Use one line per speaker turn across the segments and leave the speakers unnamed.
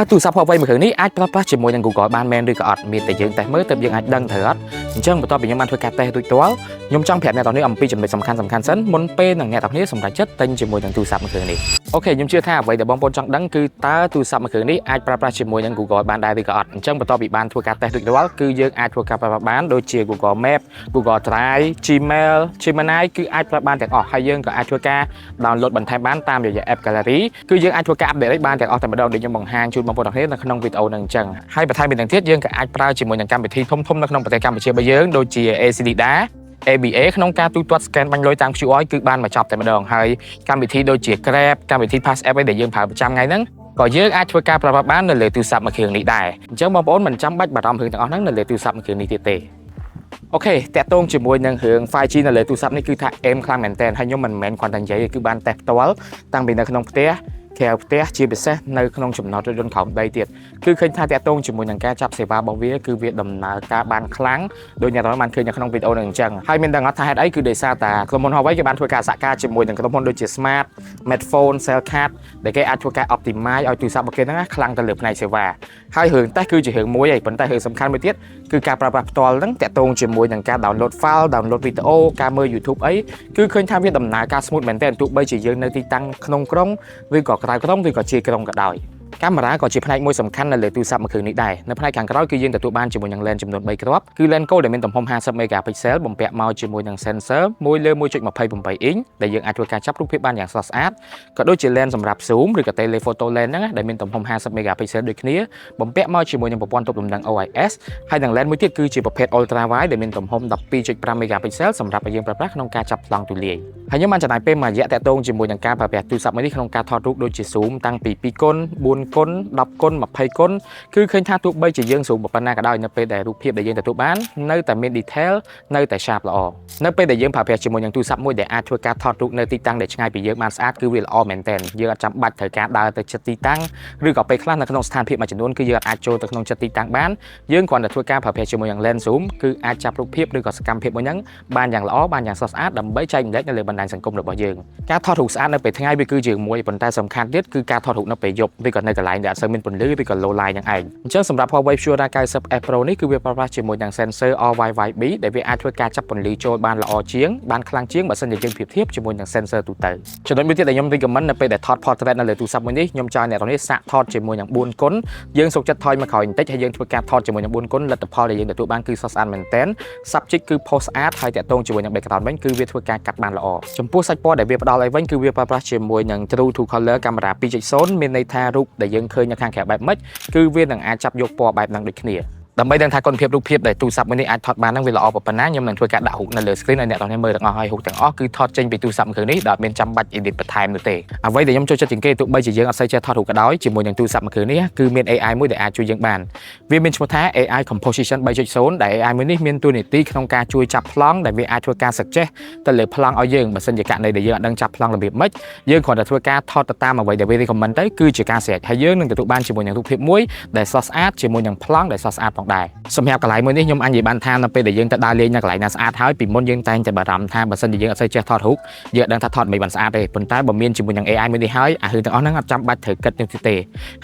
ទូរស័ព្ទ Huawei មួយគ្រឿងនេះអាចប្រើប្រាស់ជាមួយនឹង Google បានមែនឬក៏អត់មានតែយើងតេស្តមើលទើបយើងអាចដឹងត្រូវអត់អញ្ចឹងបន្ទាប់ពីខ្ញុំបានធ្វើការតេស្តរួចរាល់ខ្ញុំចង់ប្រាប់អ្នកទាំងនេះអំពីចំណុចសំខាន់សិនមុនពេលនឹងអ្នកទាំងនេះសម្រេចចិត្តទិញជាមួយនឹងទូរស័ព្ទមួយគ្រឿងនេះអូខេខ្ញុំជឿថាអ្វីដែលបងប្អូនចង់ដឹងគឺតើទូរស័ព្ទមួយគ្រឿងនេះអាចប្រើប្រាស់ជាមួយនឹង Google បានដែរឬក៏អត់អញ្ចឹងបន្ទាប់ពីបានធ្វើការតេស្តរួចរាល់គឺយើងអាចធ្វើការប្រើប្រាស់បានដូចជា Google Map Google Drive Gmail Gemini គឺអាចប្រើបានទាំងអស់ហើយយើងក៏អាចធ្វើការ download បន្ថែមបានតាមរយៈ App Gallery គឺយើងអាចធ្វើការ update បានទាំងអស់តែម្ដងដូចខ្ញុំបង្ហាញជូនបងប្អូនទាំងគ្នានៅក្នុងវីដេអូនឹងអញ្ចឹងហើយបន្ថែមពីនឹងទៀតយើងក៏អាចប្រើជាមួយនឹងកម្មវិធីធំៗនៅក្នុងប្រទេសកម្ពុជារបស់យើងដូចជា ACDA ABA ក្នុងការទូទាត់ scan បាញ់លុយតាម QR គឺបានមកចប់តែម្ដងហើយកម្មវិធីដូចជា Grab កម្មវិធី Pass App ដែលយើងប្រើប្រចាំថ្ងៃហ្នឹងក៏យើងអាចធ្វើការប្រើប្រាស់បាននៅលើទូរស័ព្ទមួយគ្រឿងនេះដែរអញ្ចឹងបងប្អូនមិនចាំបាច់បារម្ភរឿងទាំងអស់ហ្នឹងនៅលើទូរស័ព្ទមួយគ្រឿងនេះទៀតទេអូខេតាក់ទងជាមួយនឹងរឿង 5G នៅលើទូរស័ព្ទនេះគឺថាអេមខ្លាំងមែនតើហើយខ្ញុំមិនមែនគ្រាន់តែនិយាយគឺបានតេស្តផ្ទាល់តាំងពីនៅក្នុងផ្ទះក្រៅផ្ទះជាពិសេសនៅក្នុងចំណតរថយន្តក្រោមដីទៀតគឺឃើញថាតាក់ទងជាមួយនឹងការចាប់សេវារបស់វាគឺវាដំណើរការបានខ្លាំងដោយអ្នកទាំងបានឃើញនៅក្នុងវីដេអូនឹងអញ្ចឹងហើយមានដឹងអត់ថាហេតុអីគឺដោយសារតែក្រុមហ៊ុន Huawei គេបានធ្វើការសហការជាមួយនឹងក្រុមហ៊ុនដូចជា Smart Smartphone Cell Card ដែលគេអាចធ្វើការ optimize ឲ្យទូរស័ព្ទរបស់គេហ្នឹងខ្លាំងទៅលើផ្នែកសេវាហើយរឿងតេស្តគឺជារឿងមួយឯងប៉ុន្តែរឿងសំខាន់មួយទៀតគឺការប្រើប្រាស់ផ្ទាល់ហ្នឹងតាក់ទងជាមួយនឹងការ download file download វីដេអូការមើល YouTube អីគឺឃើញថាវាដំណើរការ smooth មែនទែនទោះបីជាយើងនៅទីតាំងក្នុងក្រុងឬក៏ក្រៅក្រុងឬក៏ជាក្រុងក៏ដោយកាមេរ៉ាក៏ជាផ្នែកមួយសំខាន់នៅលើទូរស័ព្ទមួយគ្រឿងនេះដែរនៅផ្នែកខាងក្រោយគឺយើងទទួលបានជាមួយនឹង lens ចំនួន3គ្រាប់គឺ lens gold ដែលមានទំហំ50 megapixel បំពាក់មកជាមួយនឹង sensor មួយលើ 1.28 inch ដែលយើងអាចធ្វើការចាប់រូបភាពបានយ៉ាងស្រស់ស្អាតក៏ដូចជា lens សម្រាប់ zoom ឬក៏ telephoto lens ហ្នឹងដែលមានទំហំ50 megapixel ដូចគ្នាបំពាក់មកជាមួយនឹងប្រព័ន្ធទប់លំនឹង OIS ហើយនឹង lens មួយទៀតគឺជាប្រភេទ ultra wide ដែលមានទំហំ 12.5 megapixel សម្រាប់ឲ្យយើងប្រើប្រាស់ក្នុងការចាប់ប្លង់ទូលាយហើយខ្ញុំបានចំណាយពេលមួយរយៈតាក់ទងជាមួយនឹងការប្រើប្រាស់ទូរស័ព្ទមួយនេះក្នុងការថតរូបដូចជា zoom តាំងពី 2x 4x 10x 20x គឺឃើញថាទោះបីជាយើង zoom ប៉ុណ្ណាក៏ដោយនៅពេលដែលរូបភាពដែលយើងទទួលបាននៅតែមាន detail នៅតែ sharp ល្អនៅពេលដែលយើងប្រើប្រាស់ជាមួយនឹងទូរស័ព្ទមួយដែលអាចធ្វើការថតរូបនៅទីតាំងដែលឆ្ងាយពីយើងបានស្អាតគឺវាល្អមែនទែនយើងអត់ចាំបាច់ត្រូវការដើរទៅចិត្តទីតាំងឬក៏ពេលខ្លះនៅក្នុងស្ថានភាពមួយចំនួនគឺយើងអាចចូលទៅក្នុងចិត្តទីតាំងបានយើងគ្រាន់តែធ្វើការប្រើប្រាស់ជាមួយនឹង lens zoom គឺអាចចាប់រូបភាពឬក៏សកម្មភាពមួយហ្នឹងបានយ៉ាងល្អបានយ៉ាងស្រស់ស្អាតដើម្បីចែករំលែកនៅលើបណ្ដាញសង្គមរបស់យើងការថតរូបស្អាតនៅពេលថ្ងៃវាគឺជាមួយប៉ុន្តែសំខាន់ទៀតគឺការថតរូបនៅពេលយប់ឬក៏នៅកន្លែងដែលអត់សូវមានពន្លឺឬក៏ low light ហ្នឹងឯងអញ្ចឹងសម្រាប់ Huawei Pura 90S Pro នេះគឺវាប្រើប្រាស់ជាមួយនឹង sensor RYYB ដែលវាអាចធ្វើការចាប់ពន្លឺចូលបានល្អជាងបានខ្លាំងជាងបើសិនជាយើងប្រៀបធៀបជាមួយនឹង sensor ទូទៅចំណុចមួយទៀតដែលខ្ញុំ recommend នៅពេលដែលថត portrait នៅលើទូរស័ព្ទមួយនេះខ្ញុំចង់អ្នកទាំងនេះសាកថតជាមួយនឹង4គុណយើងសុខចិត្តថយមកក្រោយបន្តិចហើយយើងធ្វើការថតជាមួយនឹង4គុណលទ្ធផលដែលយើងទទួលបានគឺស្រស់ស្អាតមែនទែន subject គឺ pose ស្អាតហើយតាក់ទងជាមួយនឹង background វិញគឺវាធ្វើការកាត់បានល្អចំពោះសាច់ពណ៌ដែលវាផ្ដល់ឲ្យវិញគឺវាប្រើប្រាស់ជាមួយនឹង True to Color កាមេរ៉ា 2.0 មានន័យថារូបដែលយើងឃើញនៅខាងក្រៅបែបម៉េចគឺវានឹងអាចចាប់យកពណ៌បែបហ្នឹងដូចគ្នាដើម្បីដឹងថាគុណភាពរូបភាពដែលទូរស័ព្ទមួយនេះអាចថតបានហ្នឹងវាល្អប៉ុណ្ណាខ្ញុំនឹងធ្វើការដាក់រូបនៅលើ screen ឲ្យអ្នកទាំងនេះមើលទាំងអស់ហើយរូបទាំងអស់គឺថតចេញពីទូរស័ព្ទមួយគ្រឿងនេះដោយមានចាំបាច់ edit បន្ថែមនោះទេអ្វីដែលខ្ញុំចូលចិត្តជាងគេទោះបីជាយើងអត់សូវចេះថតរូបក៏ដោយជាមួយនឹងទូរស័ព្ទមួយគ្រឿងនេះគឺមាន AI មួយដែលអាចជួយយើងបានវាមានឈ្មោះថា AI Composition 3.0 ដែល AI មួយនេះមានតួនាទីក្នុងការជួយចាប់ប្លង់ដែលវាអាចធ្វើការ suggest ទៅលើប្លង់ឲ្យយើងបើសិនជាករណីដែលយើងអត់ដឹងចាប់ប្លង់របៀបម៉េចយើងគ្រាន់តែធ្វើការថតទៅតាមអ្វីដែលវា recommend ទៅគឺជាការស្រេចហើយយើងនឹងទទួលបានជាមួយនឹងរូបភាពមួយដែលស្រស់ស្អាតជាមួយនឹងប្លង់ដែលស្រស់ស្អាតផងដែរសម្រាប់កន្លែងមួយនេះខ្ញុំអញនិយាយបានថានៅពេលដែលយើងទៅដើរលេងនៅកន្លែងណាស្អាតហើយពីមុនយើងតែងតែបារម្ភថាបើសិនជាយើងអត់សូវចេះថតរូបយើងអត់ដឹងថាថតមិនបានស្អាតទេប៉ុន្តែបើមានជាមួយនឹង AI មួយនេះហើយអារឿងទាំងអស់ហ្នឹងអត់ចាំបាច់ត្រូវគិតនឹងទ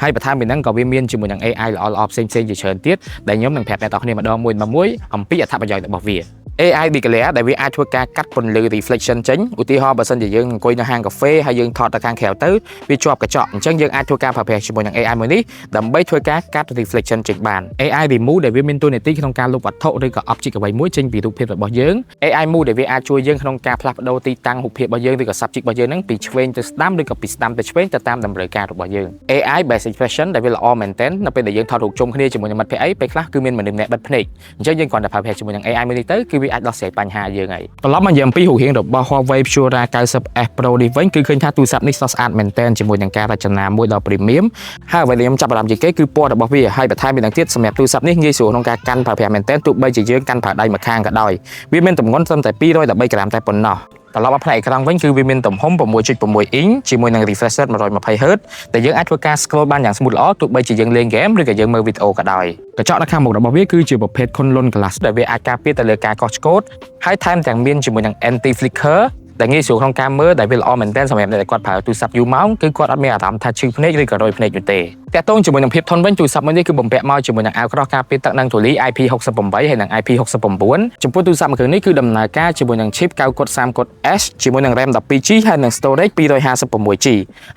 េហើយបន្ថែមពីហ្នឹងក៏វាមានជាមួយនឹង AI ល្អៗផ្សេងៗជាច្រើនទៀតដែលខ្ញុំនឹងប្រាប់អ្នកទាំងគ្នាម្ដងមួយអំពីអត្ថប្រយោជន៍របស់វា AI Declare ដែលវាអាចធ្វើការកាត់ពន្លឺ reflection ចេញឧទាហរណ៍បើសិនជាយើងអង្គុយនៅហាងកាហ្វេហើយយើងថតទៅខាងក្រៅទៅវាជាប់កញ្ចក់អញ្ចឹងយើងអាចធ្វើការប្រើប្រាស់ជាមួយនឹង AI មួយនេះដើម្បីធ្វើការកាត់ reflection ចេញបាន AI Remove ដែលវាមានតួនាទីក្នុងការលុបវត្ថុឬក៏ object អ្វីមួយចេញពីរូបភាពរបស់យើង AI Move ដែលវាអាចជួយយើងក្នុងការផ្លាស់ប្ដូរទីតាំងរូបភាពរបស់យើងឬក៏ subject របស់យើងហ្នឹងពីឆ្វេងទៅស្ដាំឬក៏ពីស្ដាំទៅឆ្វេងទៅតាមតម្រូវការរបស់យើង AI Basic Expression ដែលវាល្អមែនទែននៅពេលដែលយើងថតរូបជុំគ្នាជាមួយនឹងមិត្តភក្តិអីពេលខ្លះគឺមានមនុស្សម្នាក់បិទភ្នែកអញ្ចឹងយើងគ្រាន់តែប្រើប្រាស់ជាមួយនឹង AI មួយនេះទៅគឺវាអាចដោះស្រាយបញ្ហាយើងហើយត្រឡប់មកនិយាយអំពីរូបរាងរបស់ Huawei Pura 90S Pro នេះវិញគឺឃើញថាទូរស័ព្ទនេះស្រស់ស្អាតមែនទែនជាមួយនឹងការរចនាមួយដ៏ premium ហើយអ្វីដែលខ្ញុំចាប់អារម្មណ៍ជាងគេគឺពណ៌របស់វាហើយបន្ថែមពីនឹងទៀតសម្រាប់ទូរស័ព្ទនេះងាយស្រួលក្នុងការកាន់ប្រើប្រាស់មែនទែនទោះបីជាយើងកាន់ប្រើដៃម្ខាងក៏ដោយវាមានទម្ងន់ត្រឹមតែ213ក្រាមតែប៉ុណ្ណោះត្រឡប់មកផ្នែកអេក្រង់វិញគឺវាមានទំហំ 6.6 អ៊ីងជាមួយនឹង refresh rate 120Hz ដែលយើងអាចធ្វើការ scroll បានយ៉ាង smooth ល្អទោះបីជាយើងលេង game ឬក៏យើងមើលវីដេអូក៏ដោយកញ្ចក់នៅខាងមុខរបស់វាគឺជាប្រភេទ Kunlun Glass ដែលវាអាចការពារទៅលើការកោះឆ្កូតហើយថែមទាំងមានជាមួយនឹង anti flicker ដែលងាយស្រួលក្នុងការមើលដែលវាល្អមែនទែនសម្រាប់អ្នកដែលគាត់ប្រើទូរស័ព្ទយូរម៉ោងគឺគាត់អត់មានអារម្មណ៍ថាឈឺភ្នែកឬក៏រយភ្នែកនោះទេតាក់ទងជាមួយនឹងភាពធន់វិញទូរស័ព្ទមួយនេះគឺបំពាក់មកជាមួយនឹងអាវក្រោះការពារទឹកនិងធូលី IP68 ហើយនិង IP69 ចំពោះទូរស័ព្ទមួយគ្រឿងនេះគឺដំណើរការជាមួយនឹង chip 9-30S ជាមួយនឹង RAM 12GB ហើយនិង storage 256GB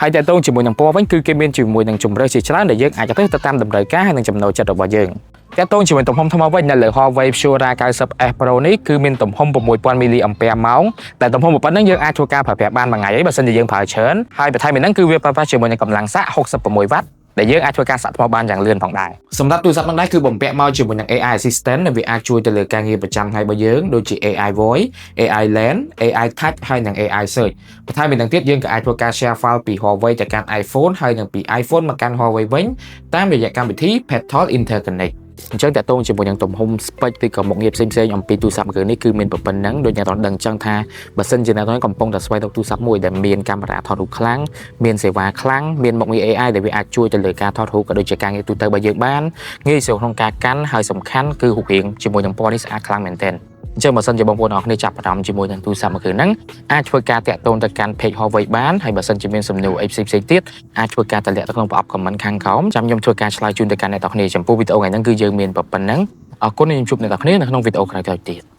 ហើយតាក់ទងជាមួយនឹងពណ៌វិញគឺគេមានជាមួយនឹងជម្រើសជាច្រើនដែលយើងអាចរើសទៅតាមតម្រូវការហើយនិងចំណូលចិត្តរបស់យើងតាក់ទងជាមួយទំហំថ្មវិញនៅលើ Huawei Pure 90S Pro នេះគឺមានទំហំ 6000 mAh តែទំហំប៉ុណ្ណឹងយើងអាចធ្វើការប្រើប្រាស់បានមួយថ្ងៃហើយបើសិនជាយើងប្រើច្រើនហើយបន្ថែមពីហ្នឹងគឺវាប្រើប្រាស់ជាមួយនឹងកម្លាំងសាក66 W ដែលយើងអាចធ្វើការសាកថ្មបានយ៉ាងលឿនផងដែរសម្រាប់ទូរស័ព្ទហ្នឹងដែរគឺបំពាក់មកជាមួយនឹង AI Assistant ដែលវាអាចជួយទៅលើការងារប្រចាំថ្ងៃរបស់យើងដូចជា AI Voice AI Lens AI Touch ហើយនិង AI Search បន្ថែមពីហ្នឹងទៀតយើងក៏អាចធ្វើការ share file ពី Huawei ទៅកាន់ iPhone ហើយនិងពី iPhone មកកាន់ Huawei វិញតាមរយៈកម្មវិធី Petal Interconnect អញ្ចឹងតើតើជាមួយនឹងទំហំ spec ឬក៏មុខងារផ្សេងៗអំពីទូរស័ព្ទមួយគ្រឿងនេះគឺមានប៉ុណ្ណឹងដូចអ្នកទាំងដឹងអញ្ចឹងថាបើសិនជាអ្នកទាំងកំពុងតែស្វែងរកទូរស័ព្ទមួយដែលមានកាមេរ៉ាថតរូបខ្លាំងមានសេវាខ្លាំងមានមុខងារ AI ដែលវាអាចជួយទៅលើការថតរូបក៏ដូចជាការងារទូទៅរបស់យើងបានងាយស្រួលក្នុងការកាន់ហើយសំខាន់គឺរូបរាងជាមួយនឹងពណ៌នេះស្អាតខ្លាំងមែនទែនអញ្ចឹងបើសិនជាបងប្អូនអរគ្នាចាប់អារម្មណ៍ជាមួយនឹងទូរស័ព្ទមួយគ្រឿងហ្នឹងអាចធ្វើការតាក់ទងទៅកាន់ page Huawei បានហើយបើសិនជាមានសំណួរអីផ្សេងៗទៀតអាចធ្វើការតម្លាក់ទៅក្នុងប្រអប់ comment ខាងក្រោមចាំខ្ញុំធ្វើការឆ្លើយជូនទៅកាន់អ្នកទាំងគ្នាចំពោះវីដេអូថ្ងៃហ្នឹងគឺយើងមានប៉ុណ្ណឹងអរគុណនិងជួបអ្នកទាំងគ្នានៅក្នុងវីដេអូក្រោយៗទៀត